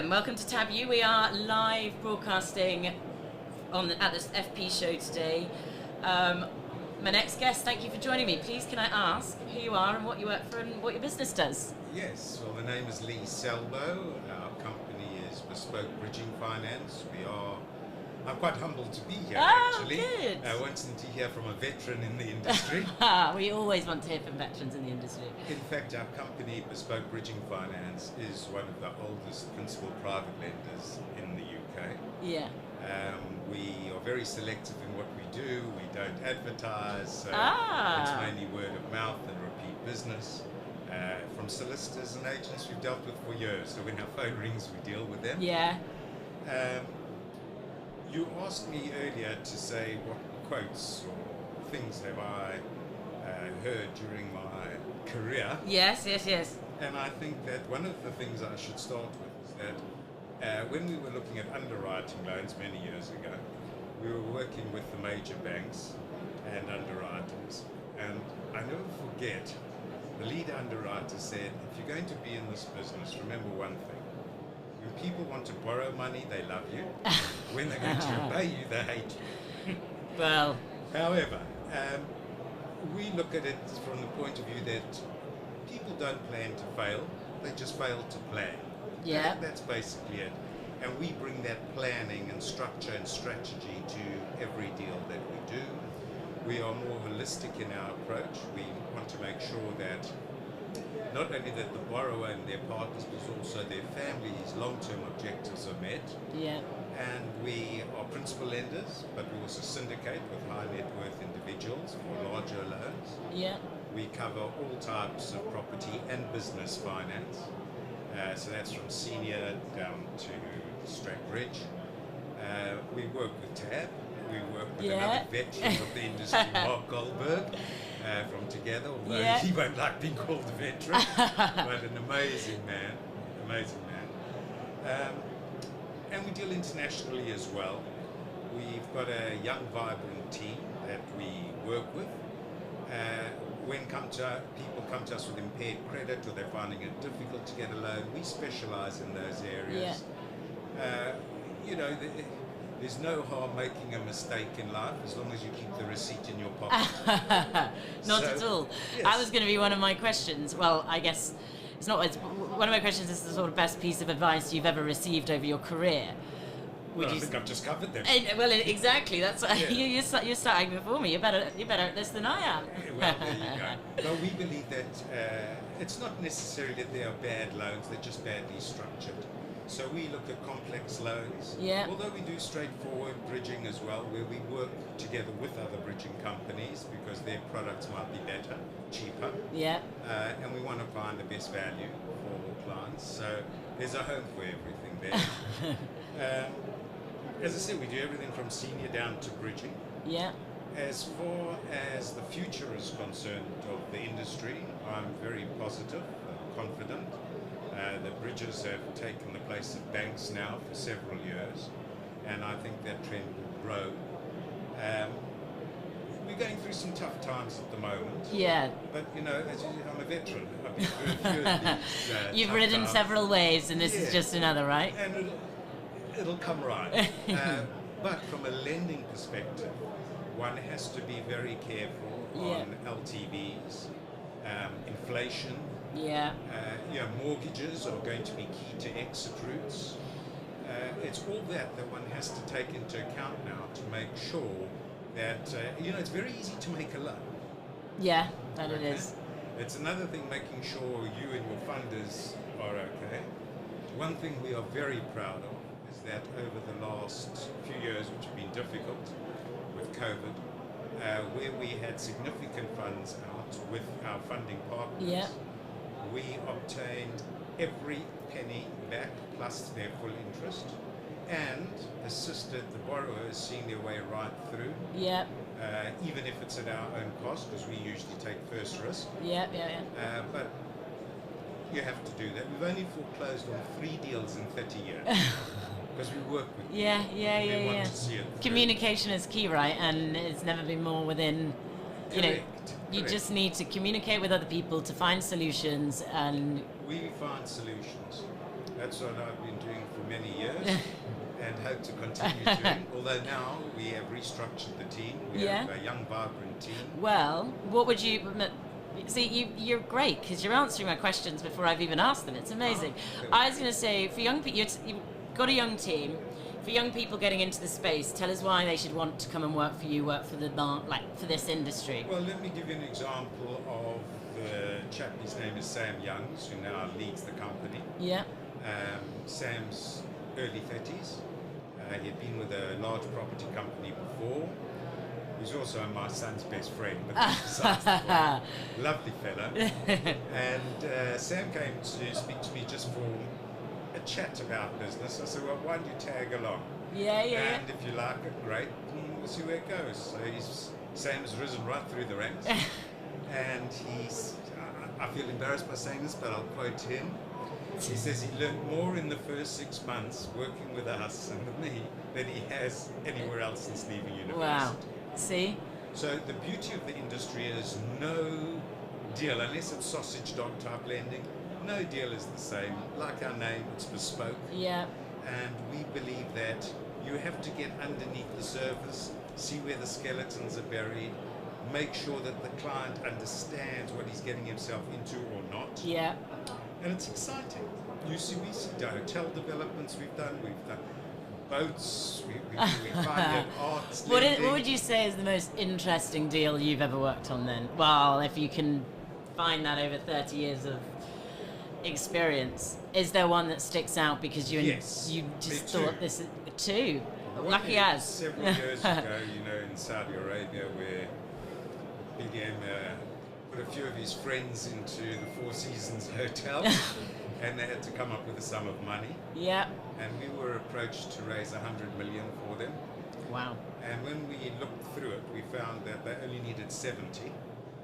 Welcome to Tab U. We are live broadcasting at this FP show today. My next guest, thank you for joining me. Please can I ask who you are and what you work for and what your business does? Yes, well the name is Lee Selbo. Our company is Bespoke Bridging Finance. I'm quite humbled to be here actually. Good. I wanted to hear from a veteran in the industry. We always want to hear from veterans in the industry. In fact, our company, Bespoke Bridging Finance, is one of the oldest principal private lenders in the UK. Yeah. We are very selective in what we do. We don't advertise, so it's mainly word of mouth and repeat business. From solicitors and agents we've dealt with for years, so when our phone rings, we deal with them. Yeah. You asked me earlier to say what quotes or things have I heard during my career. Yes. And I think that one of the things I should start with is that when we were looking at underwriting loans many years ago, we were working with the major banks and underwriters. And I never forget, the lead underwriter said, if you're going to be in this business, remember one thing. When people want to borrow money, they love you. When they're going to repay you, they hate you. Well. However, we look at it from the point of view that people don't plan to fail, they just fail to plan. Yeah. That's basically it. And we bring that planning and structure and strategy to every deal that we do. We are more holistic in our approach. We want to make sure that not only that the borrower and their partners, but also their families' long-term objectives are met. Yeah. And we are principal lenders, but we also syndicate with high net worth individuals for larger loans. Yeah. We cover all types of property and business finance. So that's from senior down to straight bridge. We work with TAB. We work with another veteran of the industry, Mark Goldberg. From Together, although he won't like being called a veteran, but an amazing man. And we deal internationally as well. We've got a young, vibrant team that we work with. When people come to us with impaired credit or they're finding it difficult to get a loan, we specialize in those areas. There's no harm making a mistake in life as long as you keep the receipt in your pocket. Not at all. Yes. That was going to be one of my questions. Well, I guess it's not. One of my questions is the sort of best piece of advice you've ever received over your career. I think I've just covered them. Well, exactly. That's you're starting before me. You're better at this than I am. Well, there you go. Well, we believe that it's not necessarily that they are bad loans; they're just badly structured. So we look at complex loans, although we do straightforward bridging as well, where we work together with other bridging companies because their products might be better, cheaper, and we want to find the best value for all clients. So there's a home for everything there. As I said, we do everything from senior down to bridging. Yeah. As far as the future is concerned of the industry, I'm very positive, confident. The bridges have taken the place of banks now for several years, and I think that trend will grow. We're going through some tough times at the moment. Yeah. But, I'm a veteran. I've been through a few of these You've ridden times. several waves, and this is just another, right? And it'll come right. But from a lending perspective, one has to be very careful on LTVs, inflation. Mortgages are going to be key to exit routes. It's all that one has to take into account now to make sure that, it's very easy to make a loan. Yeah, that it is. It's another thing making sure you and your funders are okay. One thing we are very proud of is that over the last few years, which have been difficult with COVID, where we had significant funds out with our funding partners, we obtained every penny back plus their full interest and assisted the borrowers seeing their way right through. Even if it's at our own cost, because we usually take first risk. But you have to do that. We've only foreclosed on 3 deals in 30 years. Because we work with people. Want to see it through. Communication is key, right? And it's never been more within. Correct. You just need to communicate with other people to find solutions, and we find solutions. That's what I've been doing for many years and hope to continue doing. Although now we have restructured the team. We have a young, vibrant team. Well, what would you... See, you're great because you're answering my questions before I've even asked them. It's amazing. I was going to say, for young people, you've got a young team. For young people getting into the space, tell us why they should want to come and work for you, work for for this industry. Well, let me give you an example of the chap. His name is Sam Youngs, who now leads the company. Yeah. Sam's early 30s. He had been with a large property company before. He's also my son's best friend, but besides the point, lovely fella. And Sam came to speak to me just for a chat about business. I said, well, why don't you tag along? Yeah. And if you like it, great, and we'll see where it goes. So Sam's risen right through the ranks. And I feel embarrassed by saying this, but I'll quote him. He says he learned more in the first 6 months working with us and with me than he has anywhere else since leaving university. Wow. See? So the beauty of the industry is no deal, unless it's sausage dog type lending, no deal is the same. Like our name, it's bespoke. Yeah. And we believe that you have to get underneath the surface, see where the skeletons are buried, make sure that the client understands what he's getting himself into or not. Yeah. And it's exciting. We see hotel developments we've done boats, we find arts. What would you say is the most interesting deal you've ever worked on then? Well, if you can find that over 30 years of experience, is there one that sticks out because you just thought this is two? Lucky as. Several years ago, in Saudi Arabia, where BDM put a few of his friends into the Four Seasons Hotel. And they had to come up with a sum of money. Yeah. And we were approached to raise 100 million for them. Wow. And when we looked through it, we found that they only needed 70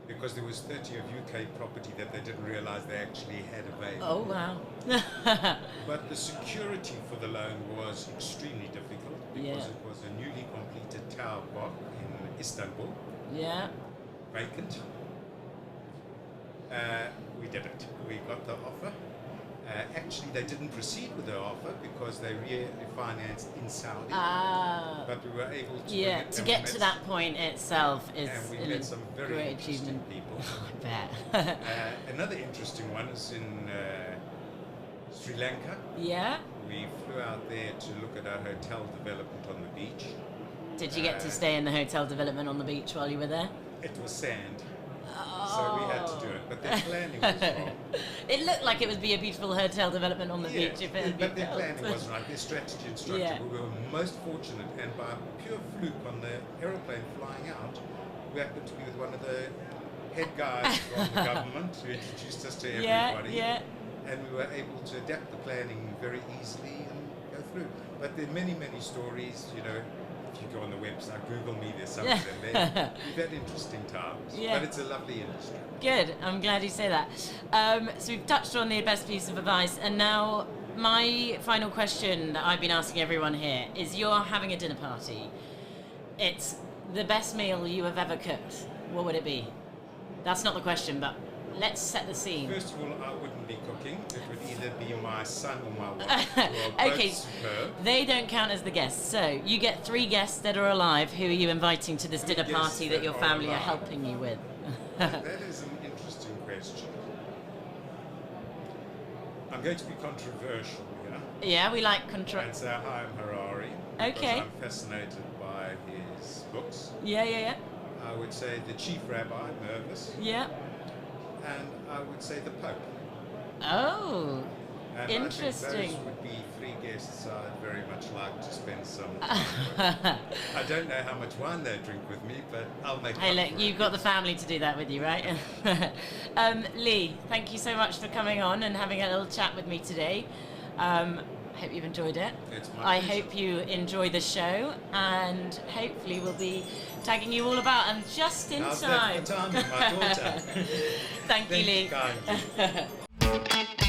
because there was 30 of UK property that they didn't realize they actually had available. Oh, wow. But the security for the loan was extremely difficult because it was a newly completed tower block in Istanbul. Yeah. Vacant. We did it. We got the offer. Actually, they didn't proceed with their offer because they refinanced in Saudi. But we were able to. Yeah, to get to that point itself is and we met some very great interesting achievement. people. I bet. Another interesting one is in Sri Lanka. Yeah. We flew out there to look at our hotel development on the beach. Did you get to stay in the hotel development on the beach while you were there? It was sand. So we had to do it, but their planning was wrong. It looked like it would be a beautiful hotel development on the beach if it had been but their planning wasn't right, their strategy and structure. We were most fortunate, and by pure fluke on the aeroplane flying out, we happened to be with one of the head guys from the government who introduced us to everybody. And we were able to adapt the planning very easily and go through. But there are many, many stories, if you go on the website, Google me, there's some of them there. We've had interesting times, but it's a lovely industry. Good, I'm glad you say that. So we've touched on the best piece of advice, and now my final question that I've been asking everyone here is, you're having a dinner party. It's the best meal you have ever cooked. What would it be? That's not the question, but let's set the scene. First of all, I wouldn't be cooking. It would either be my son or my wife. Who are Okay, both superb. they don't count as the guests. So you get 3 guests that are alive. Who are you inviting to this dinner party that your family are helping you with? That is an interesting question. I'm going to be controversial here. Yeah, we like And say Chaim Harari. Okay. Because I'm fascinated by his books. Yeah. I would say the chief rabbi, Mervis. Yeah. And I would say the Pope. Oh, And interesting. I think those would be 3 guests I'd very much like to spend some time with. I don't know how much wine they drink with me, but I'll make Hey, up look, for you've it. got the family to do that with you, right? Lee, thank you so much for coming on and having a little chat with me today. Hope you've enjoyed it. It's my pleasure. Hope you enjoy the show, and hopefully we'll be tagging you all about, and just in How's time. that for timing, my daughter? Thank you, Lee. Thank you kindly.